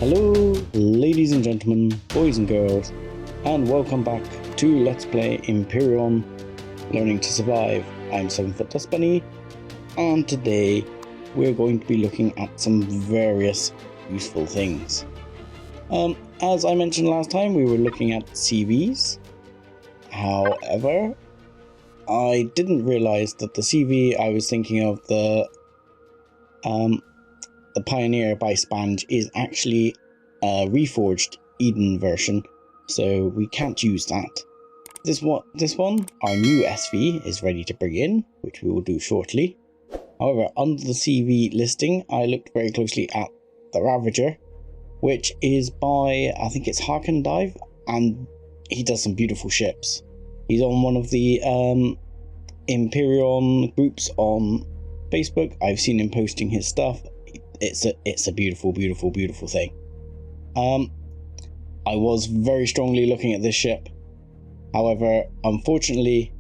Hello ladies and gentlemen, boys and girls, and welcome back to Let's Play Empyrion Learning to Survive. I'm 7-foot Dust Bunny, and today we're going to be looking at some various useful things. As I mentioned last time, we were looking at CVs. However, I didn't realize that the CV I was thinking of, the Pioneer by Spanj, is actually a reforged Eden version, so we can't use that. This one, our new SV, is ready to bring in, which we will do shortly. However, under the CV listing, I looked very closely at the Ravager, which is by, I think it's Harken Dive, and he does some beautiful ships. He's on one of the Empyrion groups on Facebook. I've seen him posting his stuff. It's a beautiful, beautiful, beautiful thing. I was very strongly looking at this ship. However, unfortunately,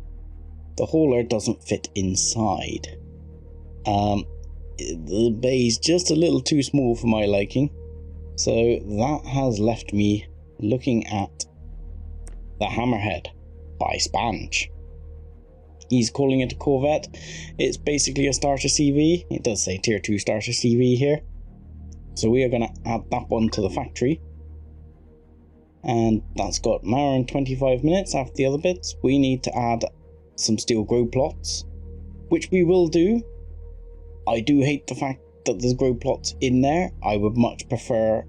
the hauler doesn't fit inside. The bay's just a little too small for my liking. So that has left me looking at the Hammerhead by Spanj. He's calling it a Corvette. It's basically a starter CV. It does say tier 2 starter CV here. So we are going to add that one to the factory. And that's got an hour and 25 minutes after the other bits. We need to add some steel grow plots, which we will do. I do hate the fact that there's grow plots in there. I would much prefer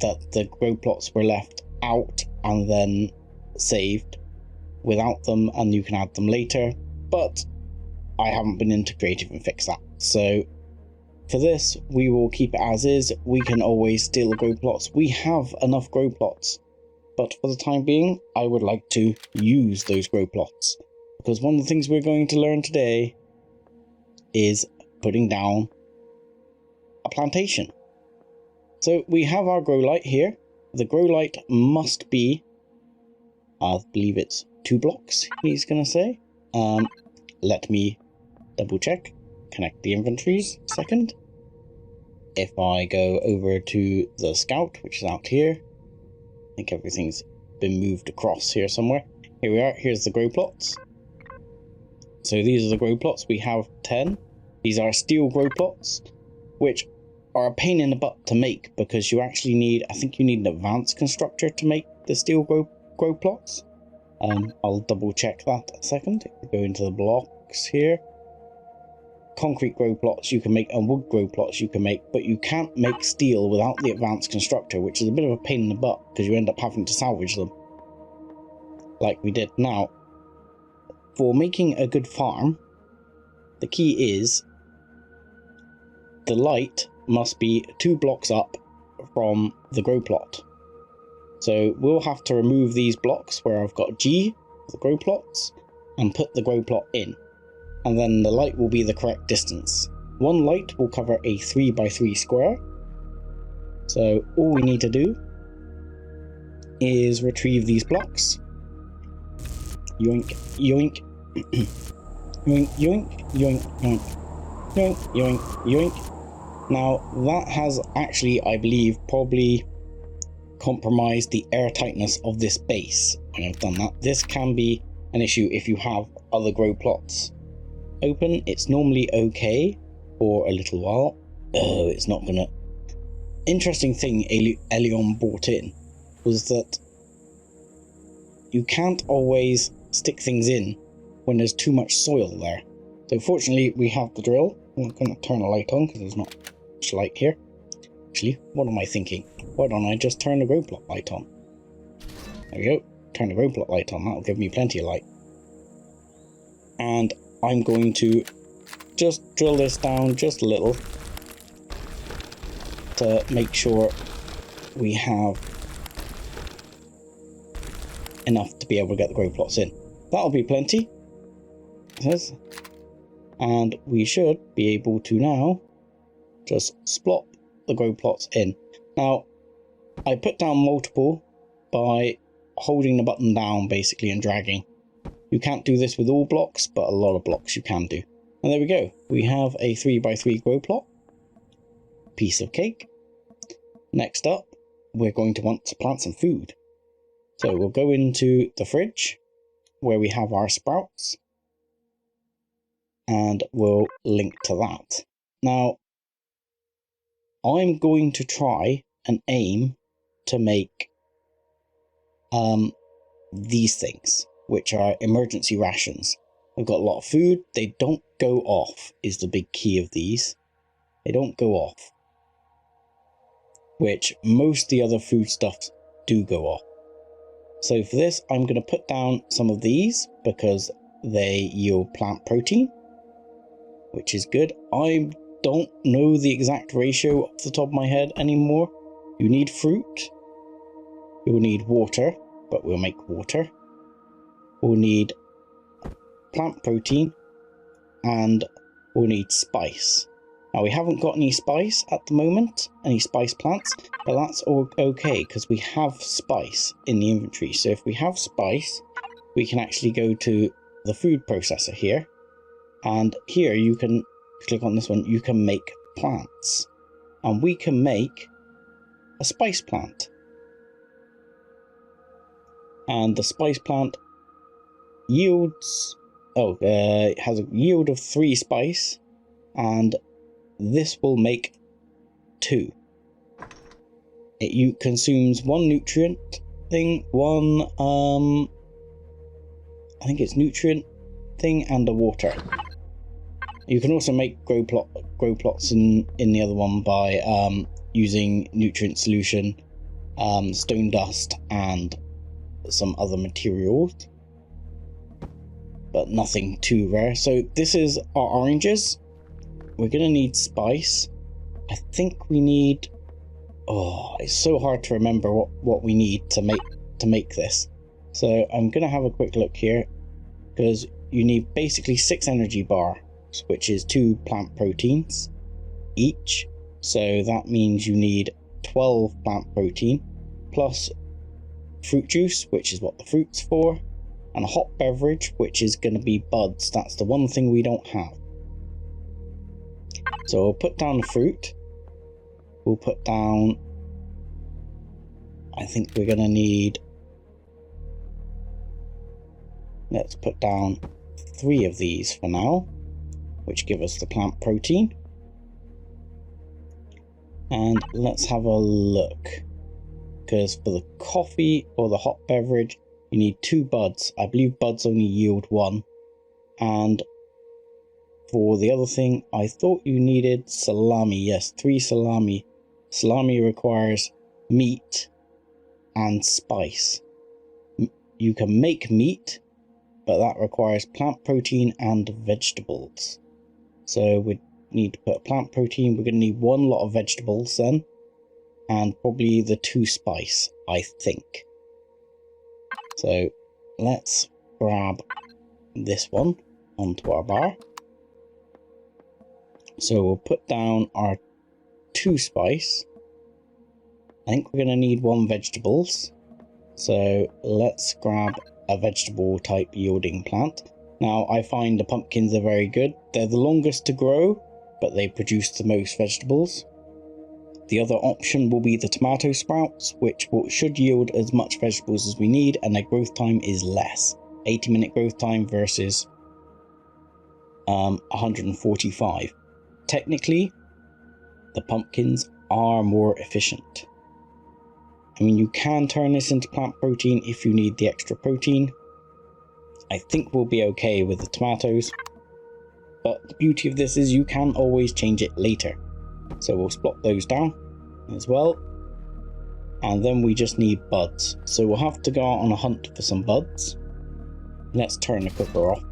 that the grow plots were left out and then saved without them, and you can add them later. But I haven't been into creative and fix that. So for this, we will keep it as is. We can always steal the grow plots. We have enough grow plots. But for the time being, I would like to use those grow plots. Because one of the things we're going to learn today is putting down a plantation. So we have our grow light here. The grow light must be, I believe it's 2 blocks, he's going to say. Let me double check, connect the inventories a second. If I go over to the scout, which is out here, I think everything's been moved across here somewhere. Here we are, here's the grow plots. So these are the grow plots, we have 10. These are steel grow plots, which are a pain in the butt to make because you actually need, I think you need an advanced constructor to make the steel grow plots. I'll double check that a second. If we go into the blocks here, concrete grow plots you can make and wood grow plots you can make, but you can't make steel without the advanced constructor, which is a bit of a pain in the butt because you end up having to salvage them like we did. Now, for making a good farm, the key is the light must be 2 blocks up from the grow plot. So we'll have to remove these blocks where I've got G, the grow plots, and put the grow plot in. And then the light will be the correct distance. One light will cover a 3x3 square. So all we need to do is retrieve these blocks. Yoink, yoink, yoink, yoink, yoink, yoink, yoink, yoink, yoink. Now that has actually, I believe, probably compromise the airtightness of this base. When I've done that, this can be an issue if you have other grow plots open. It's normally okay for a little while. Oh, it's not gonna. Interesting thing Elion brought in was that you can't always stick things in when there's too much soil there. So fortunately we have the drill. I'm not going to turn a light on because there's not much light here. Actually, what am I thinking? Why don't I just turn the grow plot light on? There we go. Turn the grow plot light on. That'll give me plenty of light. And I'm going to just drill this down just a little to make sure we have enough to be able to get the grow plots in. That'll be plenty. It says. And we should be able to now just splop the grow plots in. Now, I put down multiple by holding the button down basically and dragging. You can't do this with all blocks, but a lot of blocks you can do. And there we go. We have a 3x3 grow plot. Piece of cake. Next up, we're going to want to plant some food. So we'll go into the fridge where we have our sprouts, and we'll link to that. Now, I'm going to try and aim to make these things, which are emergency rations. We've got a lot of food. They don't go off is the big key of these. They don't go off, which most of the other foodstuffs do go off. So for this, I'm going to put down some of these because they yield plant protein, which is good. I don't know the exact ratio off the top of my head anymore. You need fruit. You'll need water, but we'll make water. We'll need plant protein, and we'll need spice. Now, we haven't got any spice at the moment, any spice plants, but that's all okay because we have spice in the inventory. So if we have spice, we can actually go to the food processor here, and here you can click on this one, you can make plants, and we can make a spice plant. And the spice plant yields, it has a yield of 3 spice, and this will make 2. It consumes 1 nutrient thing, one, I think it's nutrient thing, and a water. You can also make grow plots in the other one by using nutrient solution, stone dust, and some other materials, but nothing too rare. So this is our oranges. We're gonna need spice. I think we need, it's so hard to remember what we need to make this. So I'm gonna have a quick look here, because you need basically 6 energy bars, which is 2 plant proteins each. So that means you need 12 plant protein plus fruit juice, which is what the fruit's for, and a hot beverage, which is going to be buds. That's the one thing we don't have. So we'll put down the fruit. We'll put down, I think we're going to need, let's put down 3 of these for now, which give us the plant protein. And let's have a look, because for the coffee or the hot beverage, you need 2 buds. I believe buds only yield 1. And for the other thing, I thought you needed salami. Yes, 3 salami. Salami requires meat and spice. You can make meat, but that requires plant protein and vegetables. So we need to put plant protein. We're going to need 1 lot of vegetables then, and probably the 2 spice, I think. So let's grab this one onto our bar. So we'll put down our 2 spice. I think we're going to need 1 vegetables. So let's grab a vegetable type yielding plant. Now I find the pumpkins are very good. They're the longest to grow, but they produce the most vegetables. The other option will be the tomato sprouts, which should yield as much vegetables as we need, and their growth time is less. 80-minute growth time versus 145. Technically, the pumpkins are more efficient. I mean, you can turn this into plant protein if you need the extra protein. I think we'll be okay with the tomatoes, but the beauty of this is you can always change it later. So we'll plop those down as well, and then we just need buds. So we'll have to go out on a hunt for some buds. Let's turn the cooker off,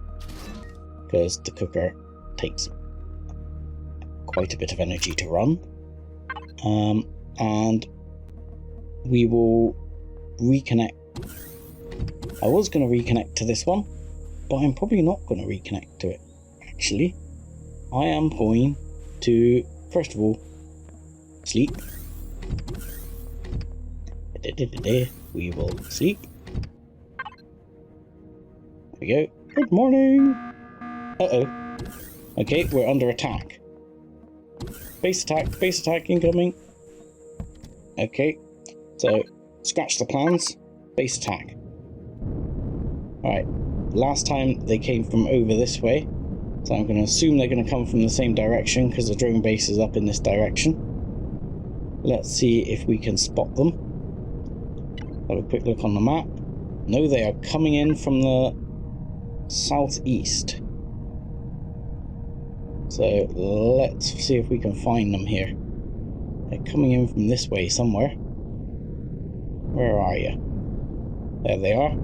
because the cooker takes quite a bit of energy to run. And we will reconnect. I was going to reconnect to this one, but I'm probably not going to reconnect to it. Actually, I am going to, first of all, sleep. We will sleep. There we go. Good morning. Uh-oh. Okay, we're under attack. Base attack incoming. Okay, So, scratch the plans, base attack. Alright, last time they came from over this way, so I'm going to assume they're going to come from the same direction because the drone base is up in this direction. Let's see if we can spot them. Have a quick look on the map. No, they are coming in from the southeast. So let's see if we can find them here. They're coming in from this way somewhere. Where are you? There they are.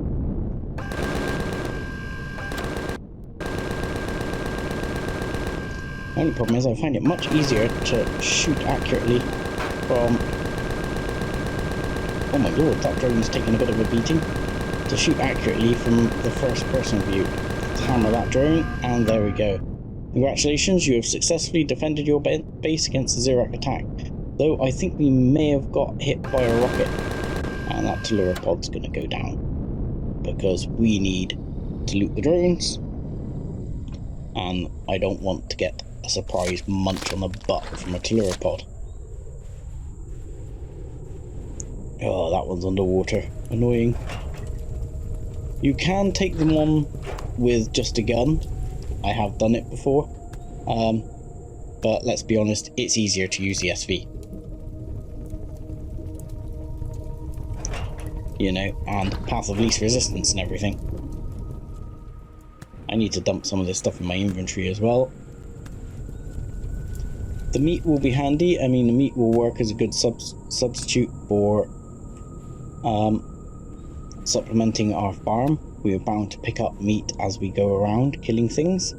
The only problem is I find it much easier to shoot accurately from... Oh my lord, that drone's taking a bit of a beating. To shoot accurately from the first person view. Let's hammer that drone, and there we go. Congratulations, you have successfully defended your base against the Zirax attack. Though I think we may have got hit by a rocket. And that Tellura pod's going to go down. Because we need to loot the drones. And I don't want to get a surprise munch on the butt from a Tellura pod. Oh, that one's underwater. Annoying. You can take them on with just a gun. I have done it before. But let's be honest, it's easier to use the SV. You know, and path of least resistance and everything. I need to dump some of this stuff in my inventory as well. The meat will be handy. I mean, the meat will work as a good substitute for supplementing our farm. We are bound to pick up meat as we go around killing things.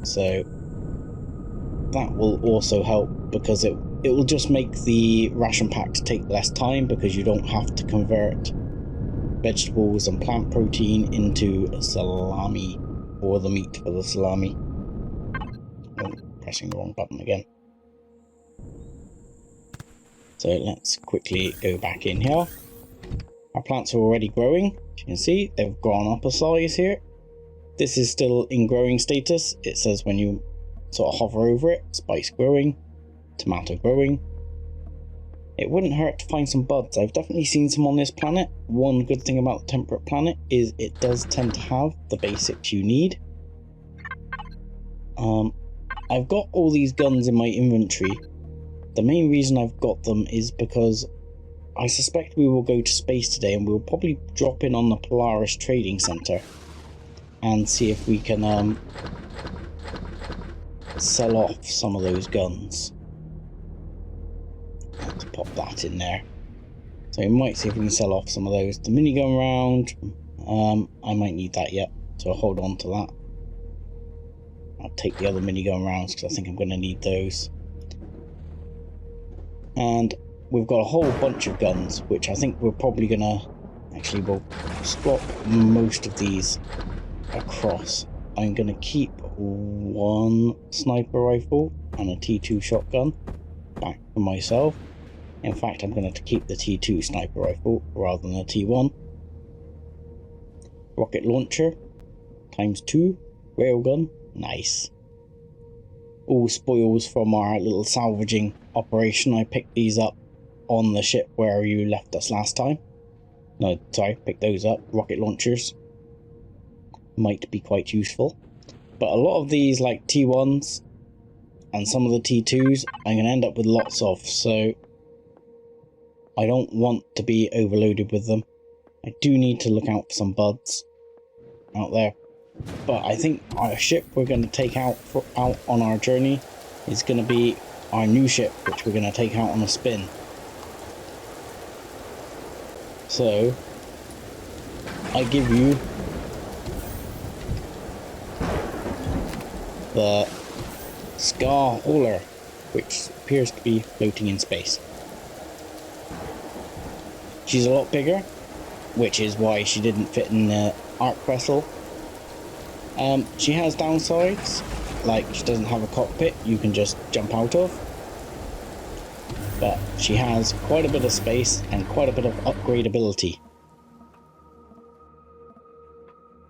So that will also help because it will just make the ration packs take less time because you don't have to convert vegetables and plant protein into salami or the meat for the salami. Oh, pressing the wrong button again. So let's quickly go back in here. Our plants are already growing. As you can see, they've gone up a size here. This is still in growing status. It says when you sort of hover over it, spice growing, tomato growing. It wouldn't hurt to find some buds. I've definitely seen some on this planet. One good thing about the temperate planet is it does tend to have the basics you need. I've got all these guns in my inventory. The main reason I've got them is because I suspect we will go to space today and we'll probably drop in on the Polaris Trading Center and see if we can sell off some of those guns. Let's pop that in there. So we might see if we can sell off some of those. The minigun round, I might need that yet, so I'll hold on to that. I'll take the other minigun rounds because I think I'm going to need those. And we've got a whole bunch of guns, which I think we're probably going to... Actually, we'll swap most of these across. I'm going to keep one sniper rifle and a T2 shotgun back for myself. In fact, I'm going to keep the T2 sniper rifle rather than the T1. Rocket launcher ×2, railgun, nice. All spoils from our little salvaging operation. I picked these up on the ship where you left us last time. No, sorry, pick those up. Rocket launchers might be quite useful. But a lot of these, like T1s and some of the T2s, I'm going to end up with lots of, so I don't want to be overloaded with them. I do need to look out for some buds out there. But I think our ship we're going to take out on our journey is going to be our new ship, which we're going to take out on a spin. So I give you the Scar Hauler, which appears to be floating in space. She's a lot bigger, which is why she didn't fit in the Arc vessel. She has downsides, like she doesn't have a cockpit you can just jump out of. But she has quite a bit of space and quite a bit of upgradability.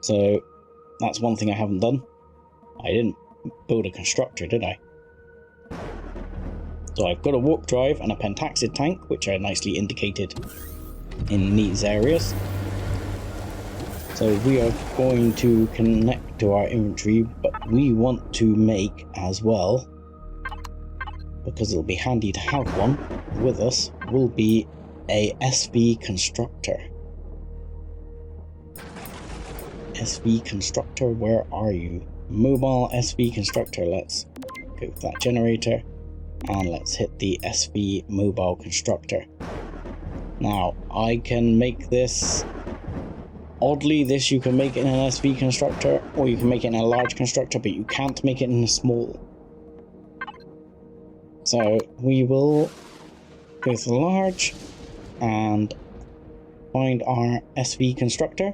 So that's one thing I haven't done. I didn't build a constructor, did I? So I've got a warp drive and a pentaxid tank, which are nicely indicated in these areas. So we are going to connect to our inventory, but we want to make as well, because it'll be handy to have one with us, will be a SV Constructor. SV Constructor, where are you? Mobile SV Constructor. Let's go with that generator and let's hit the SV Mobile Constructor. Now I can make this, oddly this you can make it in an SV Constructor or you can make it in a large constructor, but you can't make it in a small. So we will go for the large and find our SV Constructor,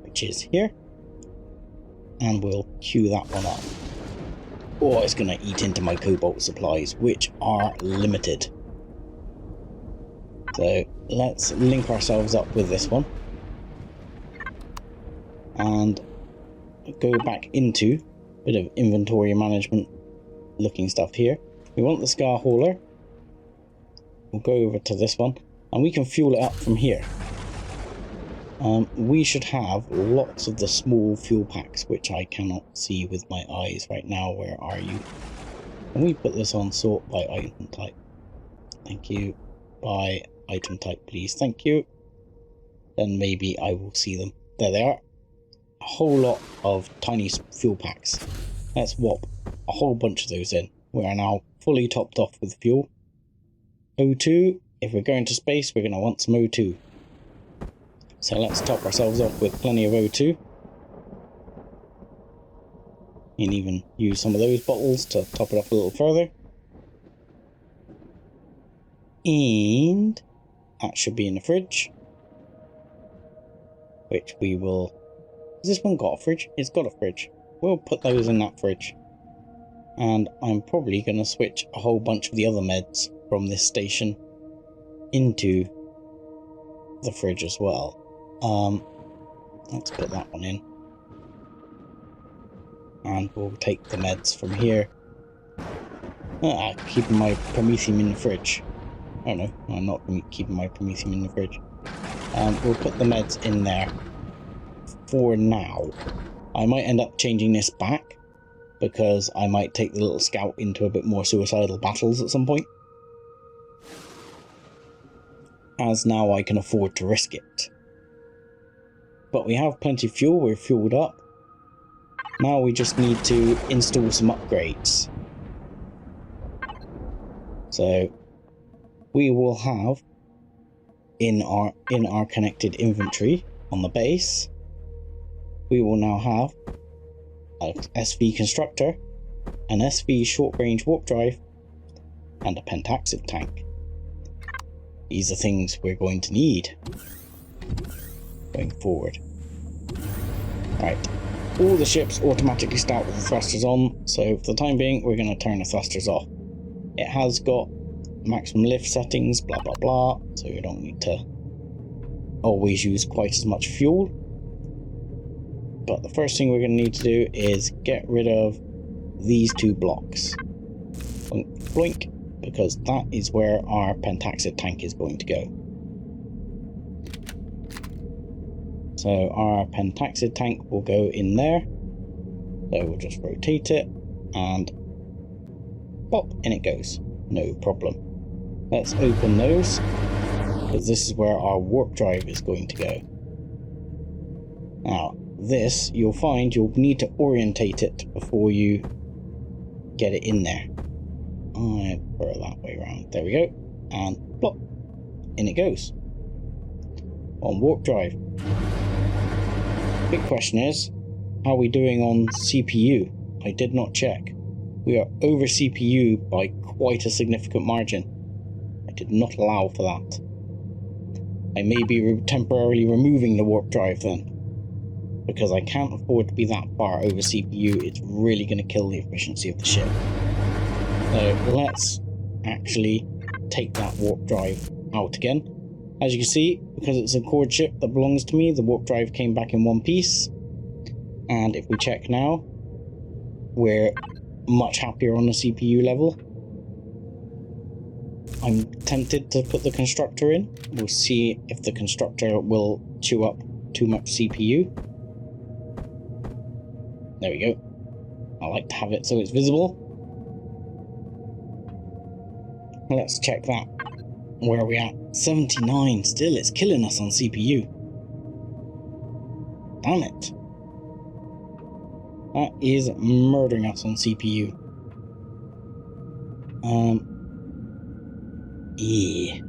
which is here, and we'll queue that one up. Oh, it's going to eat into my cobalt supplies, which are limited. So let's link ourselves up with this one and go back into a bit of inventory management looking stuff here. We want the Scar Hauler. We'll go over to this one and we can fuel it up from here. We should have lots of the small fuel packs, which I cannot see with my eyes right now. Where are you? Can we put this on sort by item type? Thank you. By item type, please. Thank you. Then maybe I will see them. There they are. A whole lot of tiny fuel packs. Let's whop a whole bunch of those in. We are now fully topped off with fuel. O2. If we're going to space, we're going to want some O2. So let's top ourselves off with plenty of O2. You can even use some of those bottles to top it off a little further. And that should be in the fridge. Which we will... Has this one got a fridge? It's got a fridge. We'll put those in that fridge. And I'm probably going to switch a whole bunch of the other meds from this station into the fridge as well. Let's put that one in. And we'll take the meds from here. Keeping my Promethium in the fridge. Oh no, I'm not keeping my Promethium in the fridge. We'll put the meds in there for now. I might end up changing this back, because I might take the little scout into a bit more suicidal battles at some point. As now I can afford to risk it. But we have plenty of fuel, we're fueled up. Now we just need to install some upgrades. So we will have in our connected inventory on the base, we will now have an SV Constructor, an SV short range warp drive, and a pentaxid tank. These are things we're going to need going forward. Right, all the ships automatically start with the thrusters on, so for the time being we're going to turn the thrusters off. It has got maximum lift settings, blah blah blah, so you don't need to always use quite as much fuel. But the first thing we're going to need to do is get rid of these two blocks. Blink, blink, because that is where our pentaxid tank is going to go. So our pentaxid tank will go in there. So we'll just rotate it and pop, in it goes. No problem. Let's open those, because this is where our warp drive is going to go. Now, this, you'll find you'll need to orientate it before you get it in there. I put it that way around. There we go. And plop, in it goes. On warp drive. Big question is, how are we doing on CPU? I did not check. We are over CPU by quite a significant margin. I did not allow for that. I may be temporarily removing the warp drive then, because I can't afford to be that far over CPU. It's really going to kill the efficiency of the ship. So let's actually take that warp drive out again. As you can see, because it's a cord ship that belongs to me, the warp drive came back in one piece. And if we check now, we're much happier on the CPU level. I'm tempted to put the Constructor in. We'll see if the Constructor will chew up too much CPU. There we go. I like to have it so it's visible. Let's check that. Where are we at? 79. Still, it's killing us on CPU. Damn it. That is murdering us on CPU. Yeah.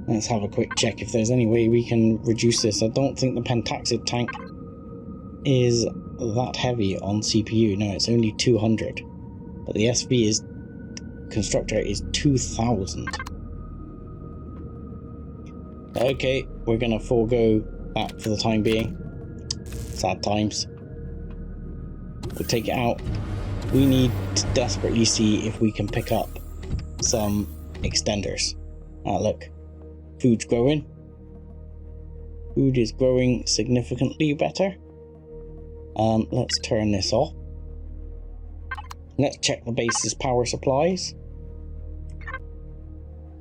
Let's have a quick check if there's any way we can reduce this. I don't think the Pentaxid tank is that heavy on CPU. No, it's only 200. But the SV is Constructor is 2000. Okay, we're gonna forego that for the time being. Sad times. We'll take it out. We need to desperately see if we can pick up some extenders. Ah, look. Food's growing. Food is growing significantly better. Let's turn this off. Let's check the base's power supplies.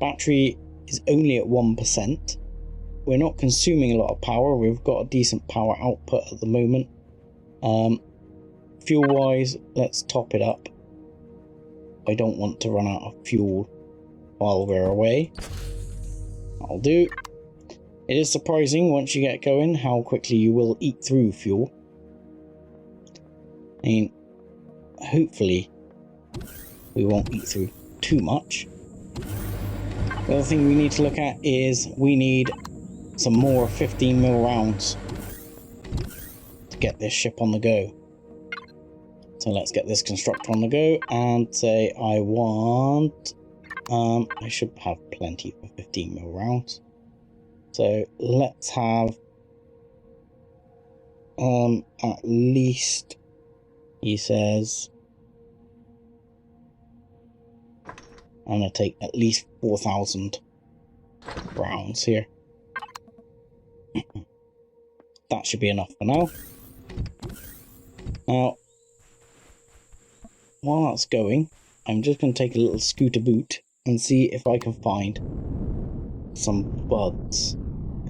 Battery is only at 1%. We're not consuming a lot of power. We've got a decent power output at the moment. Fuel wise, let's top it up. I don't want to run out of fuel while we're away. That'll do. It is surprising once you get going how quickly you will eat through fuel. I mean, hopefully we won't eat through too much. The other thing we need to look at is we need some more 15mm rounds to get this ship on the go. So let's get this Constructor on the go and say I want... I should have plenty for 15mm rounds. So let's have at least, he says, I'm going to take at least 4,000 rounds here. That should be enough for now. Now, while that's going, I'm just going to take a little scooter boot and see if I can find some buds.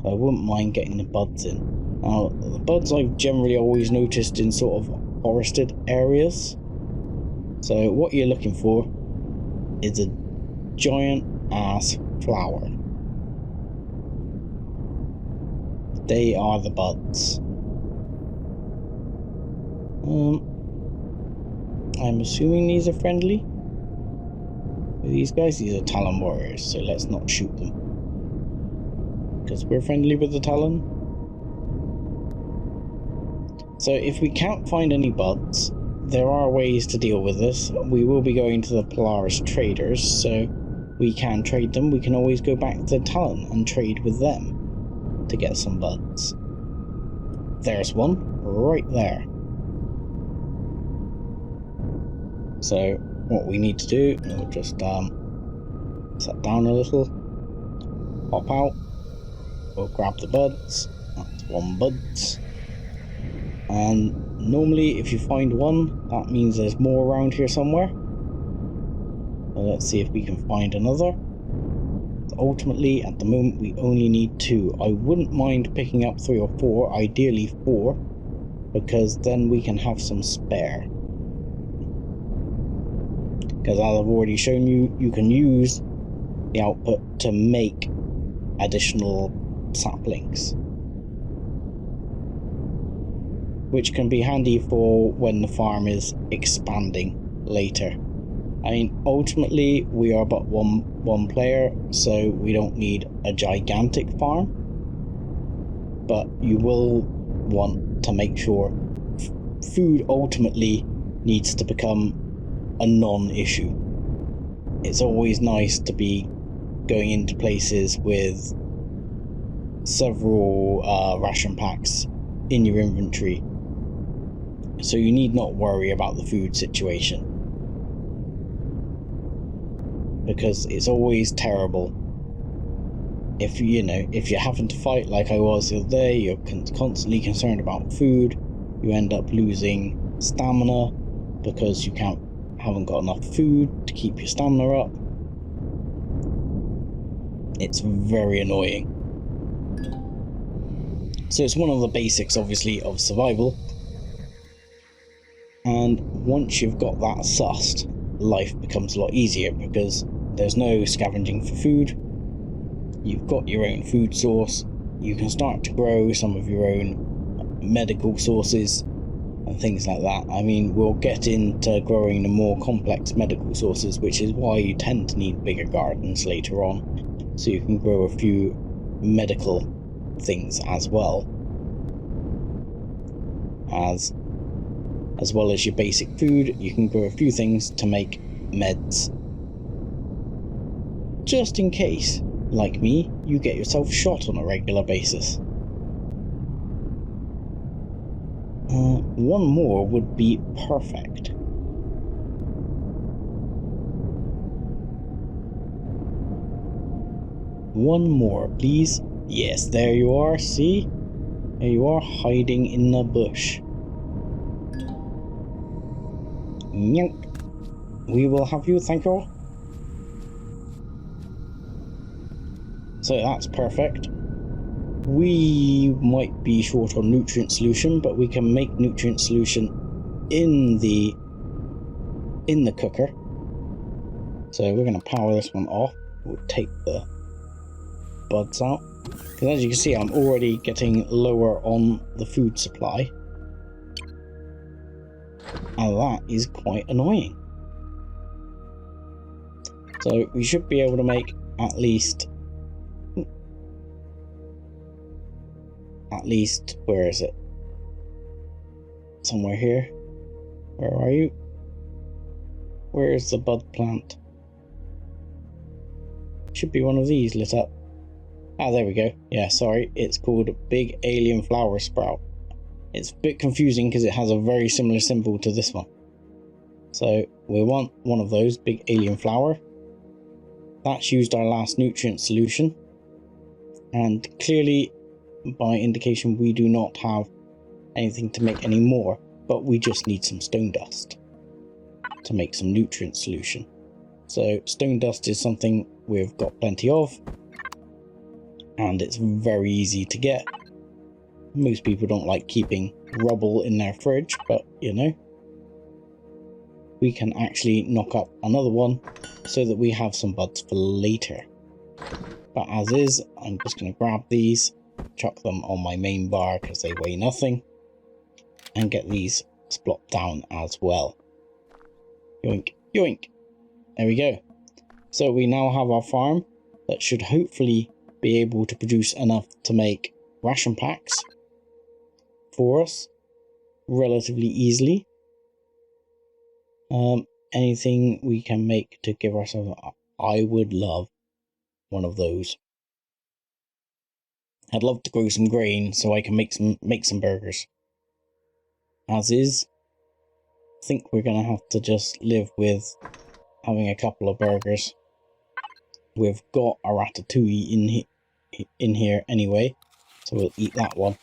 I wouldn't mind getting the buds in. Now, the buds I've generally always noticed in sort of forested areas. So what you're looking for is a giant ass flower. They are the buds. I'm assuming these are friendly. These guys, these are Talon warriors, so let's not shoot them. Because we're friendly with the Talon. So if we can't find any buds, there are ways to deal with this. We will be going to the Polaris traders, so we can trade them. We can always go back to Talon and trade with them to get some buds. There's one right there. So what we need to do, we'll just set down a little, pop out, we'll grab the buds. That's one buds. And normally if you find one, that means there's more around here somewhere. So let's see if we can find another. So ultimately at the moment we only need 2. I wouldn't mind picking up 3 or 4, ideally 4, because then we can have some spare. Because as I've already shown you, you can use the output to make additional saplings, which can be handy for when the farm is expanding later. I mean, ultimately we are but one player, so we don't need a gigantic farm, but you will want to make sure food ultimately needs to become a non-issue. It's always nice to be going into places with several ration packs in your inventory, so you need not worry about the food situation, because it's always terrible if if you're having to fight like I was the other day. You're constantly concerned about food, you end up losing stamina because you haven't got enough food to keep your stamina up. It's very annoying. So it's one of the basics, obviously, of survival. And once you've got that sussed, life becomes a lot easier because there's no scavenging for food. You've got your own food source. You can start to grow some of your own medical sources and things like that. I mean, we'll get into growing the more complex medical sources, which is why you tend to need bigger gardens later on, so you can grow a few medical things as well as your basic food. You can grow a few things to make meds, just in case, like me, you get yourself shot on a regular basis. One more would be perfect. One more, please. Yes, there you are, see? There you are, hiding in the bush. Nyunk. We will have you, thank you. So that's perfect. We might be short on nutrient solution, but we can make nutrient solution in the cooker. So we're going to power this one off. We'll take the buds out, because as you can see, I'm already getting lower on the food supply, and that is quite annoying. So we should be able to make at least, where is it? Somewhere here. Where are you? Where is the bud plant? Should be one of these lit up. Ah, there we go. Yeah, sorry. It's called Big Alien Flower Sprout. It's a bit confusing because it has a very similar symbol to this one. So we want one of those, Big Alien Flower. That's used our last nutrient solution. And clearly, by indication, we do not have anything to make any more, but we just need some stone dust to make some nutrient solution. So stone dust is something we've got plenty of, and it's very easy to get. Most people don't like keeping rubble in their fridge, but you know, we can actually knock up another one so that we have some buds for later. But as is, I'm just going to grab these, chuck them on my main bar because they weigh nothing, and get these splopped down as well. Yoink, yoink. There we go. So we now have our farm that should hopefully be able to produce enough to make ration packs for us relatively easily. Anything we can make to give ourselves, I would love one of those. I'd love to grow some grain so I can make some burgers. As is, I think we're gonna have to just live with having a couple of burgers. We've got a ratatouille in here anyway, so we'll eat that one.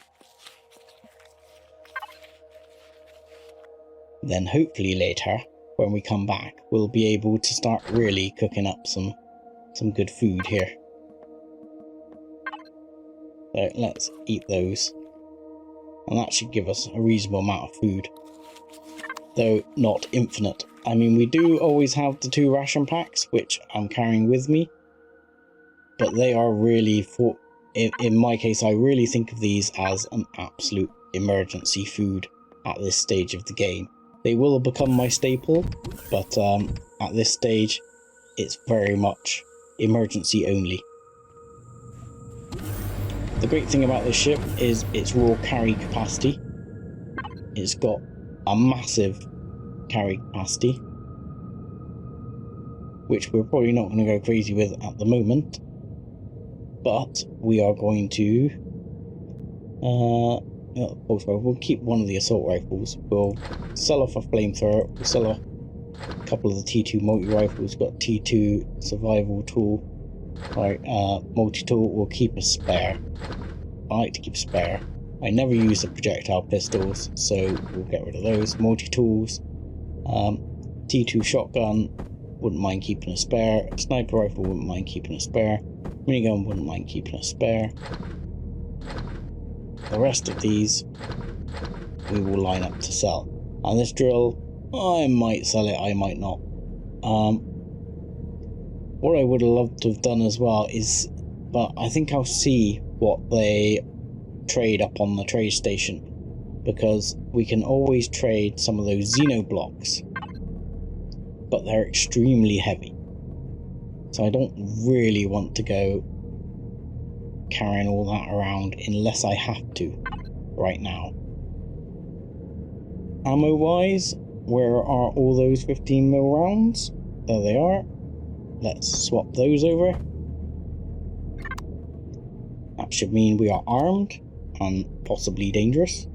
Then hopefully later, when we come back, we'll be able to start really cooking up some good food here. So let's eat those. And that should give us a reasonable amount of food. Though not infinite. I mean, we do always have the 2 ration packs, which I'm carrying with me. But they are really for... In my case, I really think of these as an absolute emergency food at this stage of the game. They will become my staple, but at this stage, it's very much emergency only. The great thing about this ship is its raw carry capacity. It's got a massive carry capacity, which we're probably not going to go crazy with at the moment, but we are going to we'll keep one of the assault rifles. We'll sell off a flamethrower. We'll sell off a couple of the T2 multi-rifles. Got T2 survival tool. Right, multi-tool. We'll keep a spare. I like to keep a spare. I never use the projectile pistols, so we'll get rid of those. Multi-tools. T2 shotgun. Wouldn't mind keeping a spare. Sniper rifle. Wouldn't mind keeping a spare. Minigun wouldn't mind keeping a spare. The rest of these we will line up to sell. And this drill, I might sell it, I might not. What I would have loved to have done as well is, but I think I'll see what they trade up on the trade station, because we can always trade some of those Xeno blocks, but they're extremely heavy. So I don't really want to go carrying all that around unless I have to right now. Ammo wise, where are all those 15mm rounds? There they are. Let's swap those over. That should mean we are armed and possibly dangerous.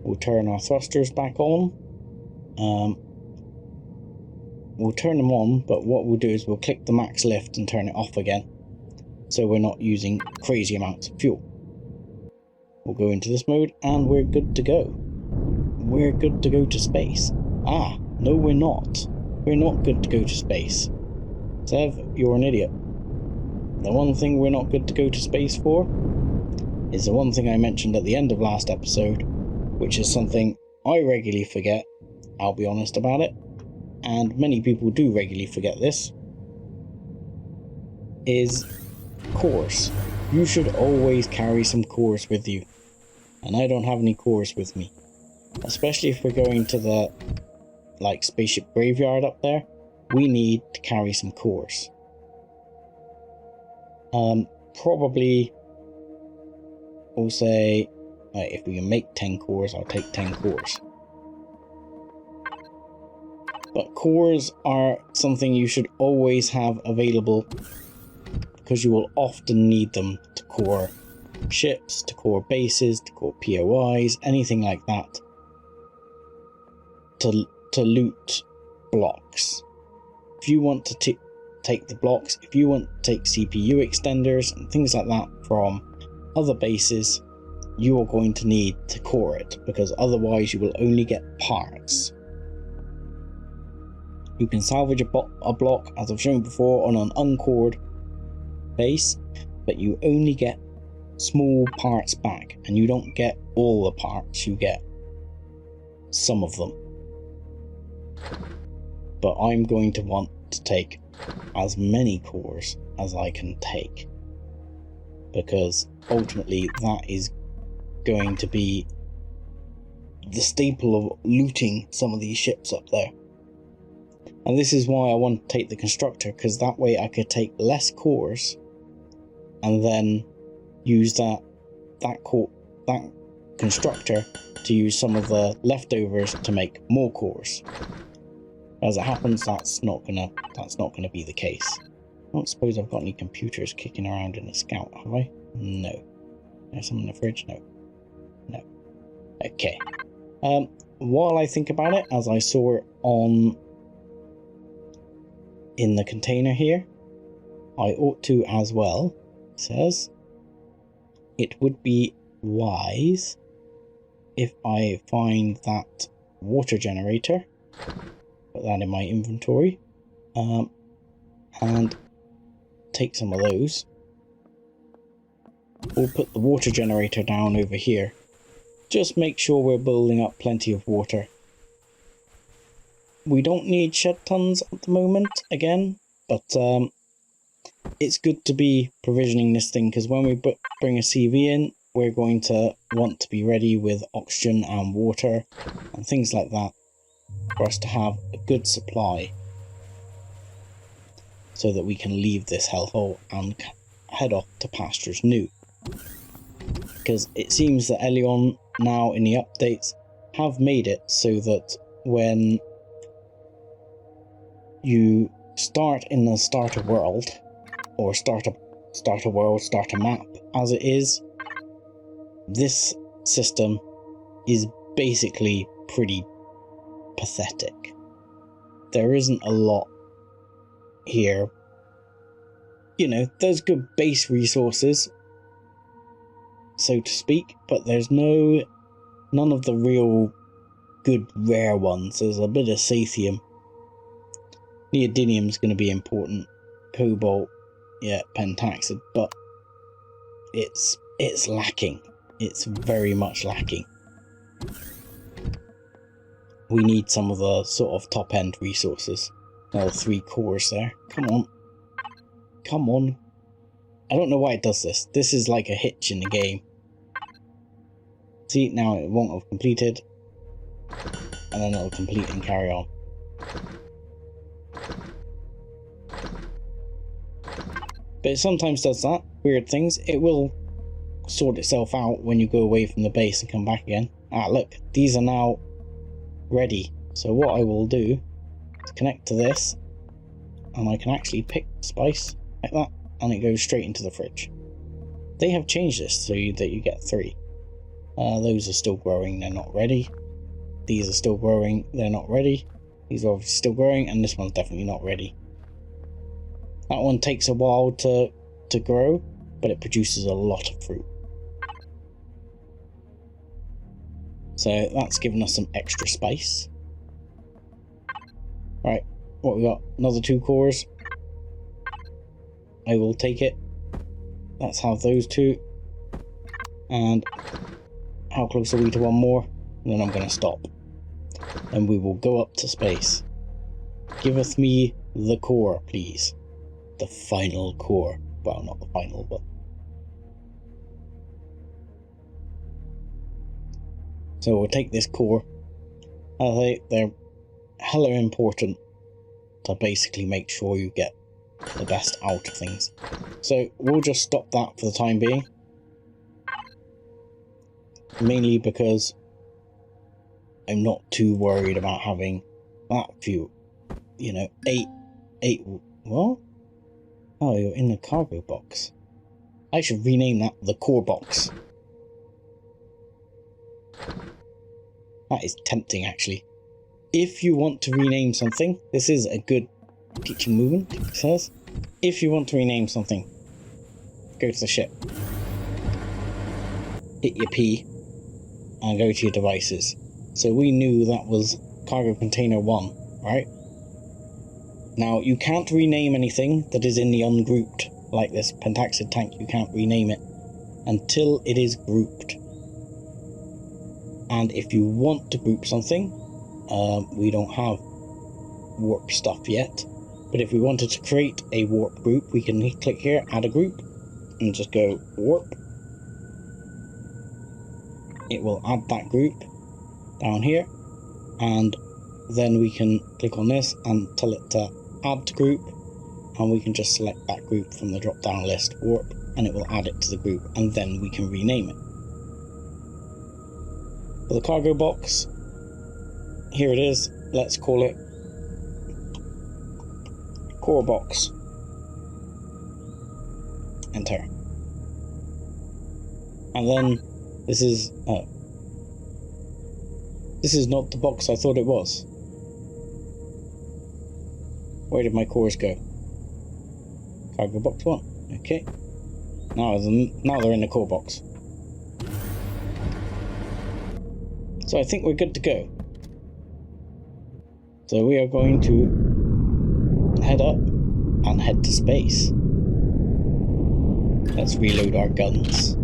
We'll turn our thrusters back on. We'll turn them on, but what we'll do is we'll click the max lift and turn it off again, so we're not using crazy amounts of fuel. We'll go into this mode and we're good to go. We're good to go to space. Ah, no we're not. We're not good to go to space. Sev, you're an idiot. The one thing we're not good to go to space for is the one thing I mentioned at the end of last episode, which is something I regularly forget, I'll be honest about it, and many people do regularly forget this, is cores. You should always carry some cores with you, and I don't have any cores with me, especially if we're going to the spaceship graveyard up there. We need to carry some cores. Probably we'll say if we can make 10 cores, I'll take 10 cores. But cores are something you should always have available, because you will often need them to core ships, to core bases, to core POIs, anything like that, to loot blocks. If you want to take the blocks, if you want to take CPU extenders and things like that from other bases, you are going to need to core it, because otherwise you will only get parts. You can salvage a block, as I've shown before, on an uncored base, but you only get small parts back, and you don't get all the parts, you get some of them. But I'm going to want to take as many cores as I can take, because ultimately that is going to be the staple of looting some of these ships up there. And this is why I want to take the Constructor, because that way I could take less cores and then use that Constructor to use some of the leftovers to make more cores. As it happens, that's not gonna be the case. I don't suppose I've got any computers kicking around in the Scout, have I? No. There's some in the fridge? No. No. Okay. While I think about it, as I saw it in the container here, I ought to as well, it says, it would be wise if I find that water generator, put that in my inventory, and take some of those. We'll put the water generator down over here. Just make sure we're building up plenty of water. We don't need shed tons at the moment, again, but it's good to be provisioning this thing, because when we bring a CV in, we're going to want to be ready with oxygen and water and things like that, for us to have a good supply, so that we can leave this hellhole and head off to pastures new. Because it seems that Empyrion now in the updates have made it so that when you start in the starter world, or start a map as it is, this system is basically pretty pathetic. There isn't a lot here. You know, there's good base resources, so to speak, but there's none of the real good rare ones. There's a bit of Sathium. Neodymium's going to be important. Cobalt, yeah, pentaxid, but it's lacking. It's very much lacking. We need some of the sort of top end resources. Another 3 cores there. Come on. Come on. I don't know why it does this. This is like a hitch in the game. See, now it won't have completed. And then it'll complete and carry on. But it sometimes does that. Weird things. It will sort itself out when you go away from the base and come back again. Ah, look. These are now ready. So what I will do is connect to this. And I can actually pick spice like that. And it goes straight into the fridge. They have changed this so that you get 3. Those are still growing, they're not ready. These are still growing, they're not ready. These are obviously still growing, and this one's definitely not ready. That one takes a while to grow, but it produces a lot of fruit. So that's given us some extra space. Right, what we got? Another 2 cores. I will take it. Let's have those 2. And how close are we to 1 more? And then I'm going to stop. And we will go up to space. Giveth me the core, please. The final core. Well, not the final, but... So we'll take this core. I think they're hella important to basically make sure you get the best out of things. So we'll just stop that for the time being. Mainly because I'm not too worried about having that few, you know, 8, what? Oh, you're in the cargo box. I should rename that the core box. That is tempting, actually. If you want to rename something, this is a good teaching movement, it says. If you want to rename something, go to the ship. Hit your P and go to your devices. So we knew that was cargo container 1, right? Now, you can't rename anything that is in the ungrouped, like this pentaxid tank. You can't rename it until it is grouped. And if you want to group something, we don't have warp stuff yet. But if we wanted to create a warp group, we can click here, add a group, and just go warp. It will add that group down here, and then we can click on this and tell it to add to group, and we can just select that group from the drop down list, warp, and it will add it to the group, and then we can rename it. For the cargo box, here it is. Let's call it core box. Enter. And then this is not the box I thought it was. Where did my cores go? Cargo box 1. Okay. Now they're in the core box. So I think we're good to go. So we are going to head up and head to space. Let's reload our guns.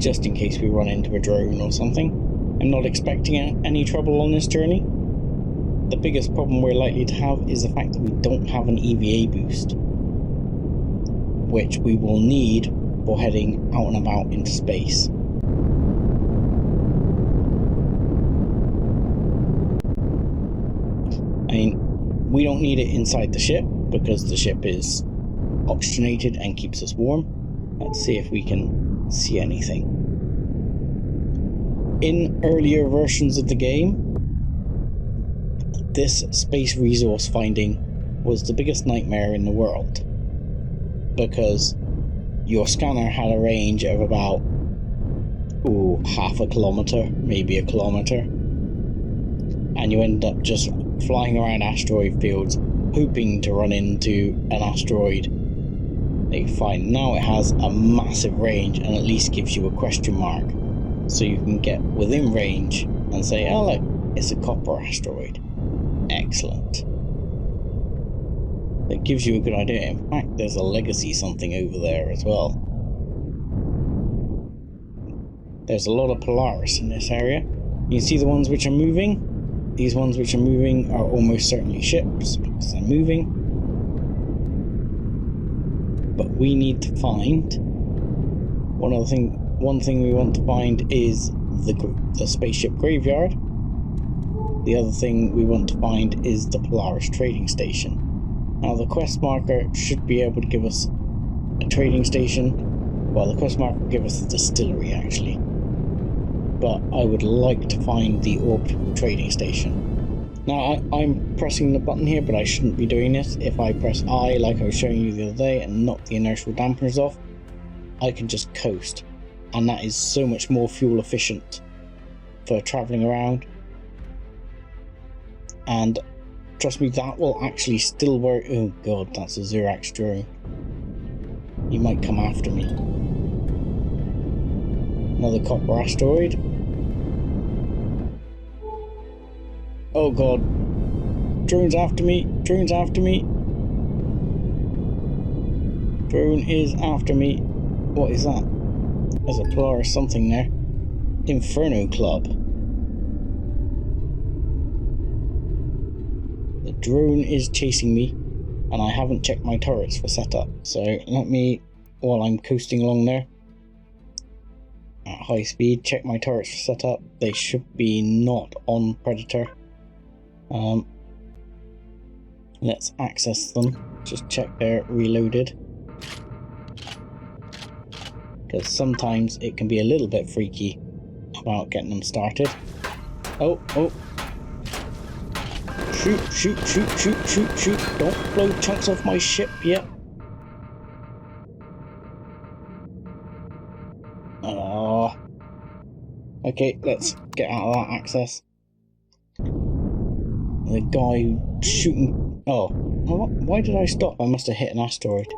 Just in case we run into a drone or something. I'm not expecting any trouble on this journey. The biggest problem we're likely to have is the fact that we don't have an EVA boost, which we will need for heading out and about into space. I mean, we don't need it inside the ship because the ship is oxygenated and keeps us warm. Let's see if we can see anything. In earlier versions of the game, this space resource finding was the biggest nightmare in the world, because your scanner had a range of about half a kilometer, maybe a kilometer, and you end up just flying around asteroid fields hoping to run into an asteroid that you find. Now it has a massive range and at least gives you a question mark, so you can get within range and say, oh look, it's a copper asteroid. Excellent. That gives you a good idea. In fact, there's a legacy something over there as well. There's a lot of Polaris in this area. You can see the ones which are moving. These ones which are moving are almost certainly ships because they're moving. But we need to find one thing we want to find is the spaceship graveyard. The other thing we want to find is the Polaris trading station. Now the quest marker should be able to give us a trading station. Well, the quest marker will give us the distillery actually. But I would like to find the orbital trading station. Now I'm pressing the button here, but I shouldn't be doing this. If I press I, like I was showing you the other day, and knock the inertial dampeners off, I can just coast. And that is so much more fuel efficient for travelling around. And trust me, that will actually still work. Oh god, that's a Zirax drone. He might come after me. Another copper asteroid. Oh god. Drone's after me. Drone's after me. Drone is after me. What is that? There's a Polaris something there. Inferno Club. The drone is chasing me, and I haven't checked my turrets for setup. So let me, while I'm coasting along there at high speed, check my turrets for setup. They should be not on Predator. Let's access them. Just check they're reloaded. Because sometimes it can be a little bit freaky about getting them started. Oh. Shoot. Don't blow chunks off my ship yet. Oh. Okay, let's get out of that access. The guy shooting... Oh, why did I stop? I must have hit an asteroid.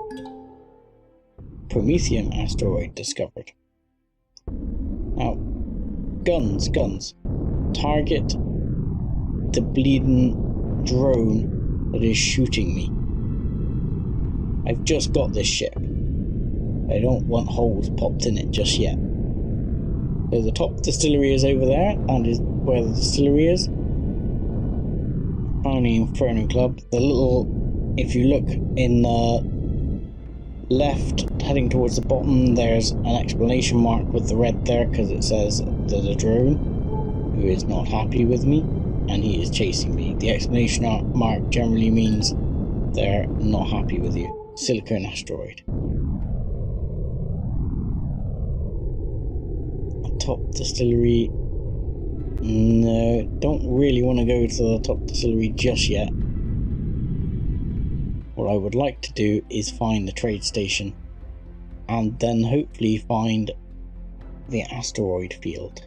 Promethean asteroid discovered. Now, guns. Target the bleeding drone that is shooting me. I've just got this ship. I don't want holes popped in it just yet. So the top distillery is over there, and is where the distillery is. Found the Inferno Club. The little, if you look in the left, heading towards the bottom, there's an exclamation mark with the red there, because it says there's a drone who is not happy with me, and he is chasing me. The exclamation mark generally means they're not happy with you. Silicon asteroid. Top distillery. No, don't really want to go to the top distillery just yet. What I would like to do is find the trade station and then hopefully find the asteroid field.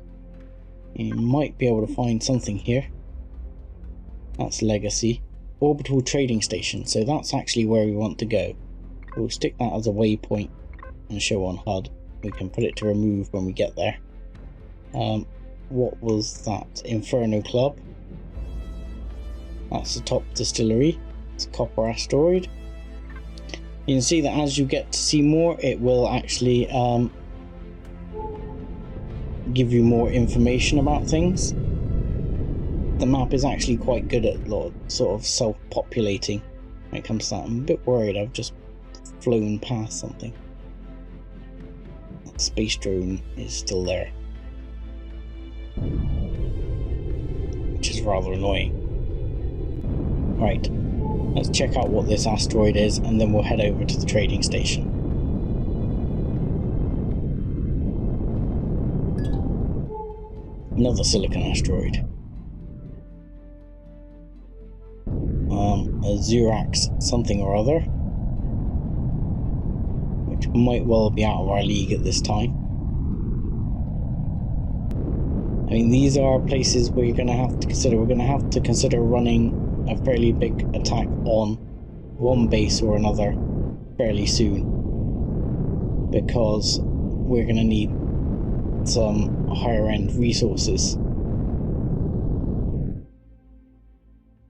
You might be able to find something here. That's legacy. Orbital trading station, so that's actually where we want to go. We'll stick that as a waypoint and show on HUD. We can put it to remove when we get there. What was that? Inferno Club. That's the top distillery. It's a copper asteroid. You can see that as you get to see more, it will actually give you more information about things. The map is actually quite good at sort of self-populating when it comes to that. I'm a bit worried I've just flown past something. That space drone is still there, which is rather annoying. Right, let's check out what this asteroid is, and then we'll head over to the trading station. Another silicon asteroid. A Zirax something or other, which might well be out of our league at this time. I mean, these are places where you're going to have to consider. We're going to have to consider running a fairly big attack on one base or another fairly soon, because we're going to need some higher end resources.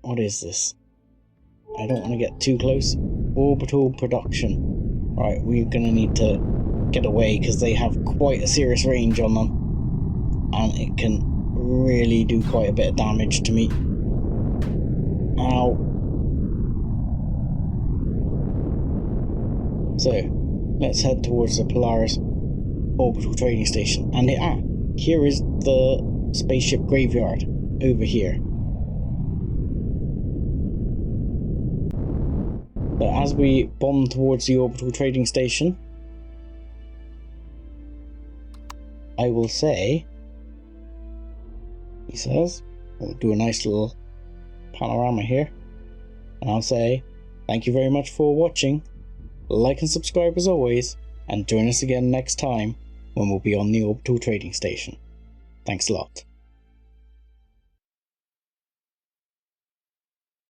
What is this? I don't want to get too close. Orbital production. Right, we're going to need to get away because they have quite a serious range on them. And it can really do quite a bit of damage to me. Ow. So, let's head towards the Polaris Orbital Trading Station. And here is the spaceship graveyard over here. So as we bomb towards the Orbital Trading Station, I will say, he says, we'll do a nice little panorama here, and I'll say, thank you very much for watching, like and subscribe as always, and join us again next time when we'll be on the Orbital Trading Station. Thanks a lot.